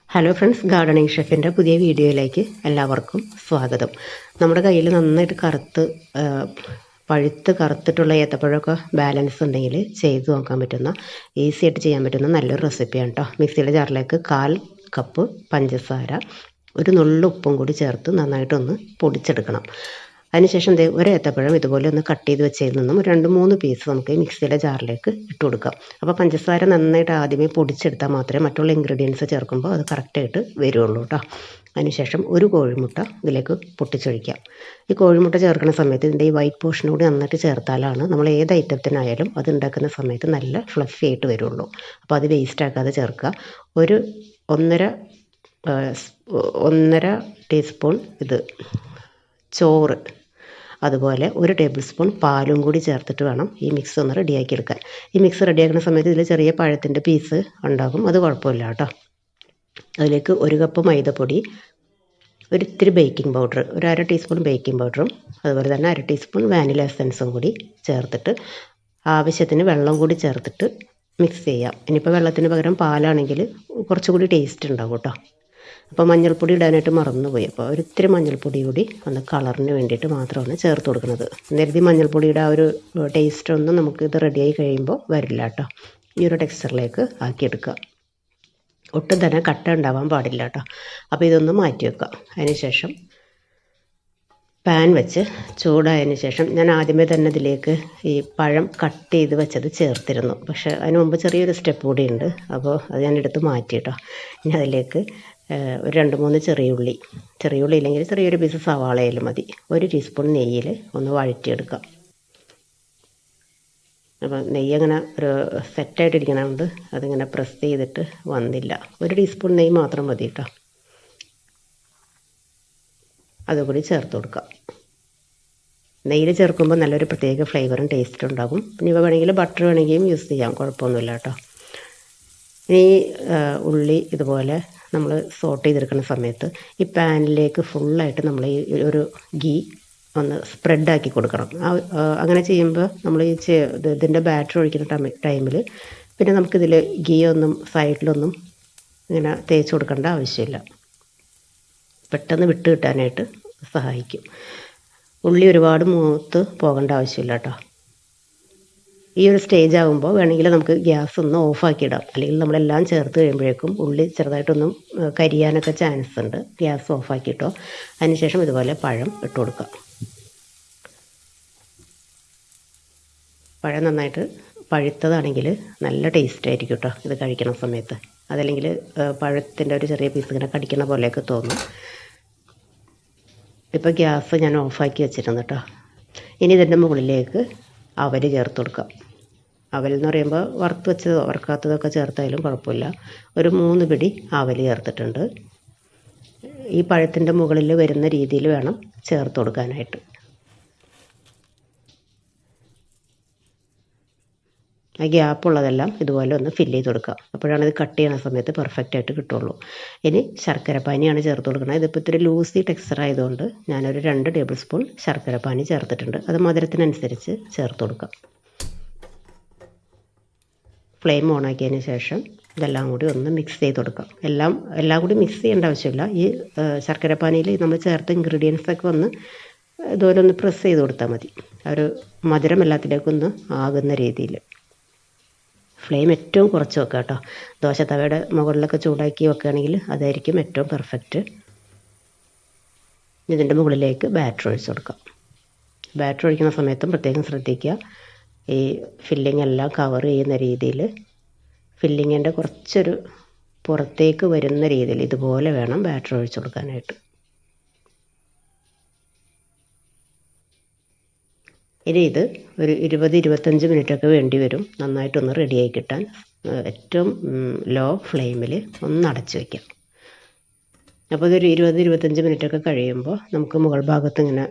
Hello friends, gardening ഷെഫിൻ്റെ പുതിയ വീഡിയോയിലേക്ക് എല്ലാവർക്കും സ്വാഗതം. നമ്മുടെ കയ്യിൽ നന്നായിട്ട് പഴുത്ത് കറുത്തിട്ടുള്ള ഏത്തപ്പഴമൊക്കെ ബാലൻസ് ഉണ്ടെങ്കിൽ ചെയ്ത് നോക്കാൻ പറ്റുന്ന, ഈസി ആയിട്ട് ചെയ്യാൻ പറ്റുന്ന നല്ലൊരു റെസിപ്പിയാണ് കേട്ടോ. മിക്സിയുടെ ജാറിലേക്ക് 1/4 കപ്പ് പഞ്ചസാര, ഒരു നുള്ളു ഉപ്പും കൂടി ചേർത്ത് നന്നായിട്ടൊന്ന് പൊടിച്ചെടുക്കണം. അതിനുശേഷം ഒരു ഏത്തപ്പഴം ഇതുപോലെ ഒന്ന് കട്ട് ചെയ്ത് വെച്ചതിൽ നിന്നും 2-3 പീസ് നമുക്ക് മിക്സിയുടെ ജാറിലേക്ക് ഇട്ട് കൊടുക്കാം. അപ്പോൾ പഞ്ചസാര നന്നായിട്ട് ആദ്യമേ പൊടിച്ചെടുത്താൽ മാത്രമേ മറ്റുള്ള ഇൻഗ്രീഡിയൻസ് ചേർക്കുമ്പോൾ അത് കറക്റ്റായിട്ട് വരുള്ളൂ കേട്ടോ. അതിനുശേഷം ഒരു കോഴിമുട്ട ഇതിലേക്ക് പൊട്ടിച്ചൊഴിക്കാം. ഈ കോഴിമുട്ട ചേർക്കുന്ന സമയത്ത് ഇതിൻ്റെ ഈ വൈറ്റ് പോർഷൻ കൂടി നന്നായിട്ട് ചേർത്താലാണ് നമ്മൾ ഏത് ഐറ്റത്തിനായാലും അത് ഉണ്ടാക്കുന്ന സമയത്ത് നല്ല ഫ്ലഫി ആയിട്ട് വരുള്ളൂ. അപ്പോൾ അത് വേസ്റ്റ് ആക്കാതെ ചേർക്കുക. ഒരു ഒന്നര ടീസ്പൂൺ ചോറ്, അതുപോലെ 1 ടേബിൾ സ്പൂൺ പാലും കൂടി ചേർത്തിട്ട് വേണം ഈ മിക്സ് ഒന്ന് റെഡിയാക്കി എടുക്കാൻ. ഈ മിക്സ് റെഡിയാക്കുന്ന സമയത്ത് ഇതിൽ ചെറിയ പഴത്തിൻ്റെ പീസ് ഉണ്ടാകും, അത് കുഴപ്പമില്ല കേട്ടോ. അതിലേക്ക് 1 കപ്പ് മൈദപ്പൊടി, ഒരിത്തിരി ബേക്കിംഗ് പൗഡർ, 1/2 ടീസ്പൂൺ ബേക്കിംഗ് പൗഡറും അതുപോലെ തന്നെ 1/2 ടീസ്പൂൺ വാനില എസൻസും കൂടി ചേർത്തിട്ട് ആവശ്യത്തിന് വെള്ളം കൂടി ചേർത്തിട്ട് മിക്സ് ചെയ്യാം. ഇനിയിപ്പോൾ വെള്ളത്തിന് പകരം പാലാണെങ്കിൽ കുറച്ചുകൂടി ടേസ്റ്റ് ഉണ്ടാവും കേട്ടോ. അപ്പോൾ മഞ്ഞൾപ്പൊടി ഇടാനായിട്ട് മറന്നുപോയി. അപ്പോൾ ഒരിത്തിരി മഞ്ഞൾപ്പൊടി കൂടി ഒന്ന് കളറിന് വേണ്ടിയിട്ട് മാത്രമാണ് ചേർത്ത് കൊടുക്കുന്നത്. നേരത്തെ മഞ്ഞൾപ്പൊടിയുടെ ആ ഒരു ടേസ്റ്റൊന്നും നമുക്കിത് റെഡിയായി കഴിയുമ്പോൾ വരില്ല കേട്ടോ. ഈ ഒരു ടെക്സ്ചറിലേക്ക് ആക്കിയെടുക്കുക. ഒട്ടും തന്നെ കട്ട ഉണ്ടാവാൻ പാടില്ല കേട്ടോ. അപ്പോൾ ഇതൊന്ന് മാറ്റി വെക്കുക. അതിനുശേഷം പാൻ വെച്ച് ചൂടായതിന് ശേഷം ഞാൻ ആദ്യമേ തന്നെ ഇതിലേക്ക് ഈ പഴം കട്ട് ചെയ്ത് വെച്ചത് ചേർത്തിരുന്നു. പക്ഷേ അതിന് മുമ്പ് ചെറിയൊരു സ്റ്റെപ്പ് കൂടിയുണ്ട്. അപ്പോൾ അത് ഞാൻ എടുത്ത് മാറ്റി കേട്ടോ. ഇനി അതിലേക്ക് ഒരു 2-3 ചെറിയുള്ളി ഇല്ലെങ്കിൽ ചെറിയൊരു പീസ് സവാളയിലും മതി, 1 ടീസ്പൂൺ നെയ്യിൽ ഒന്ന് വഴറ്റിയെടുക്കാം. അപ്പോൾ നെയ്യ് അങ്ങനെ ഒരു സെറ്റായിട്ടിരിക്കണതുകൊണ്ട് അതിങ്ങനെ പ്രസ് ചെയ്തിട്ട് വന്നില്ല. 1 ടീസ്പൂൺ നെയ്യ് മാത്രം മതി കേട്ടോ. അതുകൂടി ചേർത്ത് കൊടുക്കാം. നെയ്യിൽ ചേർക്കുമ്പോൾ നല്ലൊരു പ്രത്യേക ഫ്ലേവറും ടേസ്റ്റും ഉണ്ടാകും. പിന്നെ ഇവ വേണമെങ്കിൽ ബട്ടർ വേണമെങ്കിലും യൂസ് ചെയ്യാം, കുഴപ്പമൊന്നുമില്ല കേട്ടോ. ഇനി ഉള്ളി ഇതുപോലെ നമ്മൾ സോട്ട് ചെയ്തെടുക്കുന്ന സമയത്ത് ഈ പാനിലേക്ക് ഫുള്ളായിട്ട് നമ്മൾ ഈ ഒരു ഗീ ഒന്ന് സ്പ്രെഡാക്കി കൊടുക്കണം. അങ്ങനെ ചെയ്യുമ്പോൾ നമ്മൾ ഇതിൻ്റെ ബാറ്റർ ഒഴിക്കുന്ന ടൈമിൽ പിന്നെ നമുക്കിതിൽ ഗീ ഒന്നും സൈഡിലൊന്നും ഇങ്ങനെ തേച്ച് കൊടുക്കേണ്ട ആവശ്യമില്ല. പെട്ടെന്ന് വിട്ട് കിട്ടാനായിട്ട് സഹായിക്കും. ഉള്ളി ഒരുപാട് മൂത്ത് പോകേണ്ട ആവശ്യമില്ല കേട്ടോ. ഈ ഒരു സ്റ്റേജ് ആകുമ്പോൾ വേണമെങ്കിൽ നമുക്ക് ഗ്യാസ് ഒന്ന് ഓഫാക്കിയിടാം. അല്ലെങ്കിൽ നമ്മളെല്ലാം ചേർത്ത് കഴിയുമ്പോഴേക്കും ഉള്ളി ചെറുതായിട്ടൊന്നും കരിയാനൊക്കെ ചാൻസ് ഉണ്ട്. ഗ്യാസ് ഓഫാക്കിയിട്ടോ. അതിനുശേഷം ഇതുപോലെ പഴം ഇട്ട് കൊടുക്കാം. പഴം നന്നായിട്ട് പഴുത്തതാണെങ്കിൽ നല്ല ടേസ്റ്റ് ആയിരിക്കും കേട്ടോ ഇത് കഴിക്കണ സമയത്ത്. അതല്ലെങ്കിൽ പഴത്തിൻ്റെ ഒരു ചെറിയ പീസ് ഇങ്ങനെ കടിക്കണ പോലെയൊക്കെ തോന്നും. ഇപ്പോൾ ഗ്യാസ് ഞാൻ ഓഫാക്കി വെച്ചിരുന്നു കേട്ടോ. ഇനി ഇതിൻ്റെ മുകളിലേക്ക് അവൽ ചേർത്ത് കൊടുക്കാം. അവൽ എന്ന് പറയുമ്പോൾ വറുത്ത് വെച്ചതോ വറുക്കാത്തതൊക്കെ ചേർത്തായാലും കുഴപ്പമില്ല. ഒരു 3 പിടി അവൽ ചേർത്തിട്ടുണ്ട്. ഈ പഴത്തിൻ്റെ മുകളിൽ വരുന്ന രീതിയിൽ വേണം ചേർത്ത് കൊടുക്കാനായിട്ട്. ആ ഗ്യാപ്പുള്ളതെല്ലാം ഇതുപോലെ ഒന്ന് ഫില്ല് ചെയ്ത് കൊടുക്കുക. അപ്പോഴാണ് ഇത് കട്ട് ചെയ്യുന്ന സമയത്ത് പെർഫെക്റ്റായിട്ട് കിട്ടുള്ളൂ. ഇനി ശർക്കരപ്പാനിയാണ് ചേർത്ത് കൊടുക്കുന്നത്. ഇതിപ്പോൾ ഇത്തിരി ലൂസി ടെക്സ്ചർ ആയതുകൊണ്ട് ഞാനൊരു 2 ടേബിൾ സ്പൂൺ ശർക്കരപ്പാനി ചേർത്തിട്ടുണ്ട്. അത് മധുരത്തിനനുസരിച്ച് ചേർത്ത് കൊടുക്കാം. ഫ്ലെയിം ഓണാക്കിയതിന് ശേഷം ഇതെല്ലാം കൂടി ഒന്ന് മിക്സ് ചെയ്ത് കൊടുക്കാം. എല്ലാം കൂടി മിക്സ് ചെയ്യേണ്ട ആവശ്യമില്ല. ഈ ശർക്കരപ്പാനിയിൽ നമ്മൾ ചേർത്ത ഇൻഗ്രീഡിയൻസൊക്കെ ഒന്ന് ഇതുപോലെ ഒന്ന് പ്രസ് ചെയ്ത് കൊടുത്താൽ മതി. ആ ഒരു മധുരം എല്ലാത്തിലേക്കൊന്ന് ആകുന്ന രീതിയിൽ. ഫ്ലെയിം ഏറ്റവും കുറച്ച് വെക്കുക കേട്ടോ. ദോശത്തവയുടെ മുകളിലൊക്കെ ചൂടാക്കി വെക്കുകയാണെങ്കിൽ അതായിരിക്കും ഏറ്റവും പെർഫെക്റ്റ്. ഇതിൻ്റെ മുകളിലേക്ക് ബാറ്റർ ഒഴിച്ച് കൊടുക്കാം. ബാറ്റർ ഒഴിക്കുന്ന സമയത്തും പ്രത്യേകം ശ്രദ്ധിക്കുക, ഈ ഫില്ലിംഗ് എല്ലാം കവർ ചെയ്യുന്ന രീതിയിൽ, ഫില്ലിങ്ങിൻ്റെ കുറച്ചൊരു പുറത്തേക്ക് വരുന്ന രീതിയിൽ ഇതുപോലെ വേണം ബാറ്റർ ഒഴിച്ച് കൊടുക്കാനായിട്ട്. ഇനി ഇത് ഒരു 20-25 മിനിറ്റൊക്കെ വേണ്ടി വരും നന്നായിട്ടൊന്ന് റെഡിയായി കിട്ടാൻ. ഏറ്റവും ലോ ഫ്ലെയിമിൽ ഒന്ന് അടച്ച് വയ്ക്കാം. അപ്പോൾ ഇതൊരു 20-25 മിനിറ്റൊക്കെ കഴിയുമ്പോൾ നമുക്ക് മുകൾ ഭാഗത്ത് ഇങ്ങനെ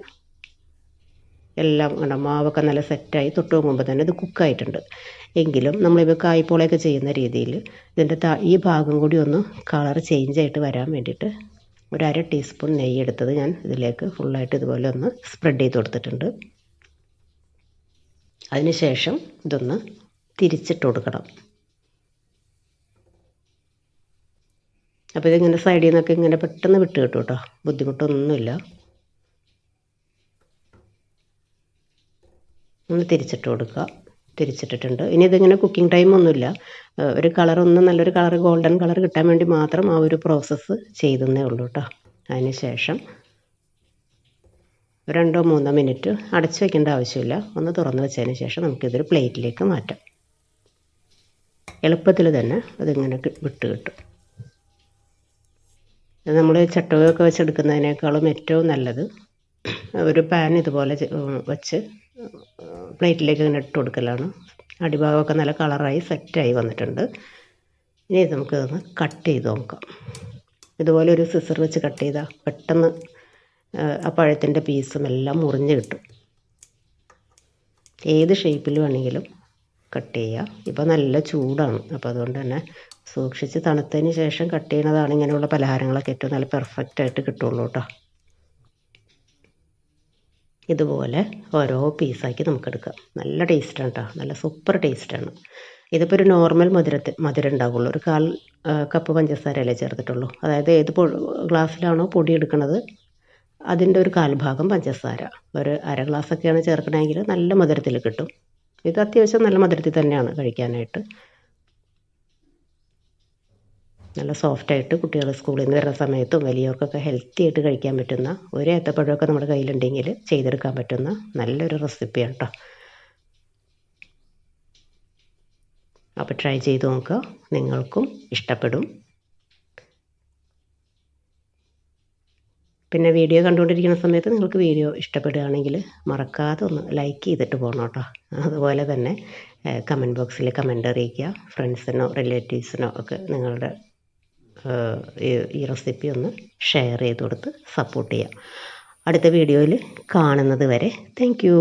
എല്ലാം മാവൊക്കെ നല്ല സെറ്റായി തൊട്ട് നോക്കുമ്പോൾ തന്നെ ഇത് കുക്കായിട്ടുണ്ട്. എങ്കിലും നമ്മളിപ്പോൾ കായ്പോളയൊക്കെ ചെയ്യുന്ന രീതിയിൽ ഇതിൻ്റെ ഈ ഭാഗം കൂടി ഒന്ന് കളർ ചേഞ്ചായിട്ട് വരാൻ വേണ്ടിയിട്ട് ഒരു 1/2 ടീസ്പൂൺ നെയ്യ് എടുത്തത് ഞാൻ ഇതിലേക്ക് ഫുള്ളായിട്ട് ഇതുപോലെ ഒന്ന് സ്പ്രെഡ് ചെയ്ത് കൊടുത്തിട്ടുണ്ട്. അതിനുശേഷം ഇതൊന്ന് തിരിച്ചിട്ട് കൊടുക്കണം. അപ്പോൾ ഇതിങ്ങനെ സൈഡിൽ നിന്നൊക്കെ ഇങ്ങനെ പെട്ടെന്ന് വിട്ട് കിട്ടും കേട്ടോ, ബുദ്ധിമുട്ടൊന്നുമില്ല. ഒന്ന് തിരിച്ചിട്ട് കൊടുക്കുക. തിരിച്ചിട്ടിട്ടുണ്ട്. ഇനി ഇതിങ്ങനെ കുക്കിംഗ് ടൈമൊന്നുമില്ല, ഒരു നല്ലൊരു കളർ ഗോൾഡൻ കളർ കിട്ടാൻ വേണ്ടി മാത്രം ആ ഒരു പ്രോസസ്സ് ചെയ്തേ ഉള്ളൂ കേട്ടോ. അതിന് ശേഷം 2-3 മിനിറ്റ് അടച്ചു വയ്ക്കേണ്ട ആവശ്യമില്ല. ഒന്ന് തുറന്ന് വെച്ചതിന് ശേഷം നമുക്കിതൊരു പ്ലേറ്റിലേക്ക് മാറ്റാം. എളുപ്പത്തിൽ തന്നെ അതിങ്ങനെ വിട്ട് കിട്ടും. നമ്മൾ ചട്ടുകയൊക്കെ വെച്ചെടുക്കുന്നതിനേക്കാളും ഏറ്റവും നല്ലത് ഒരു പാൻ ഇതുപോലെ വെച്ച് പ്ലേറ്റിലേക്ക് ഇങ്ങനെ ഇട്ട് കൊടുക്കലാണ്. അടിഭാഗമൊക്കെ നല്ല കളറായി സെറ്റായി വന്നിട്ടുണ്ട്. ഇനി നമുക്കിതൊന്ന് കട്ട് ചെയ്ത് നോക്കാം. ഇതുപോലെ ഒരു സിസർ വെച്ച് കട്ട് ചെയ്താൽ പെട്ടെന്ന് ആ പഴത്തിൻ്റെ പീസും എല്ലാം മുറിഞ്ഞ് കിട്ടും. ഏത് ഷേപ്പിൽ വേണമെങ്കിലും കട്ട് ചെയ്യുക. ഇപ്പോൾ നല്ല ചൂടാണ്, അപ്പോൾ അതുകൊണ്ട് തന്നെ സൂക്ഷിച്ച് തണുത്തതിന് ശേഷം കട്ട് ചെയ്യുന്നതാണ് ഇങ്ങനെയുള്ള പലഹാരങ്ങളൊക്കെ ഏറ്റവും നല്ല പെർഫെക്റ്റായിട്ട് കിട്ടുള്ളൂ കേട്ടോ. ഇതുപോലെ ഓരോ പീസാക്കി നമുക്കെടുക്കാം. നല്ല ടേസ്റ്റാണ് കേട്ടോ, നല്ല സൂപ്പർ ടേസ്റ്റാണ്. ഇതിപ്പോൾ ഒരു നോർമൽ മധുരം ഉണ്ടാവുള്ളൂ. ഒരു 1/4 കപ്പ് പഞ്ചസാരയല്ലേ ചേർത്തിട്ടുള്ളൂ. അതായത് ഏത് ഗ്ലാസ്സിലാണോ പൊടി എടുക്കുന്നത് അതിൻ്റെ ഒരു 1/4 ഭാഗം പഞ്ചസാര. ഒരു 1/2 ഗ്ലാസ്സൊക്കെയാണ് ചേർക്കണമെങ്കിൽ നല്ല മധുരത്തിൽ കിട്ടും. ഇത് അത്യാവശ്യം നല്ല മധുരത്തിൽ തന്നെയാണ് കഴിക്കാനായിട്ട്. നല്ല സോഫ്റ്റായിട്ട് കുട്ടികൾ സ്കൂളിൽ നിന്ന് വരുന്ന സമയത്തും വലിയവർക്കൊക്കെ ഹെൽത്തി ആയിട്ട് കഴിക്കാൻ പറ്റുന്ന, ഒരു ഏത്തപ്പഴമൊക്കെ നമ്മുടെ കയ്യിലുണ്ടെങ്കിൽ ചെയ്തെടുക്കാൻ പറ്റുന്ന നല്ലൊരു റെസിപ്പിയാണ് കേട്ടോ. അപ്പോൾ ട്രൈ ചെയ്ത് നോക്കുക, നിങ്ങൾക്കും ഇഷ്ടപ്പെടും. പിന്നെ വീഡിയോ കണ്ടുകൊണ്ടിരിക്കുന്ന സമയത്ത് നിങ്ങൾക്ക് വീഡിയോ ഇഷ്ടപ്പെടുകയാണെങ്കിൽ മറക്കാതെ ഒന്ന് ലൈക്ക് ചെയ്തിട്ട് പോകണം കേട്ടോ. അതുപോലെ തന്നെ കമൻറ്റ് ബോക്സിൽ കമൻ്റ് അറിയിക്കുക. ഫ്രണ്ട്സിനോ റിലേറ്റീവ്സിനോ ഒക്കെ നിങ്ങളുടെ ഈ റെസിപ്പി ഒന്ന് ഷെയർ ചെയ്ത് കൊടുത്ത് സപ്പോർട്ട് ചെയ്യുക. അടുത്ത വീഡിയോയിൽ കാണുന്നത് വരെ താങ്ക് യു.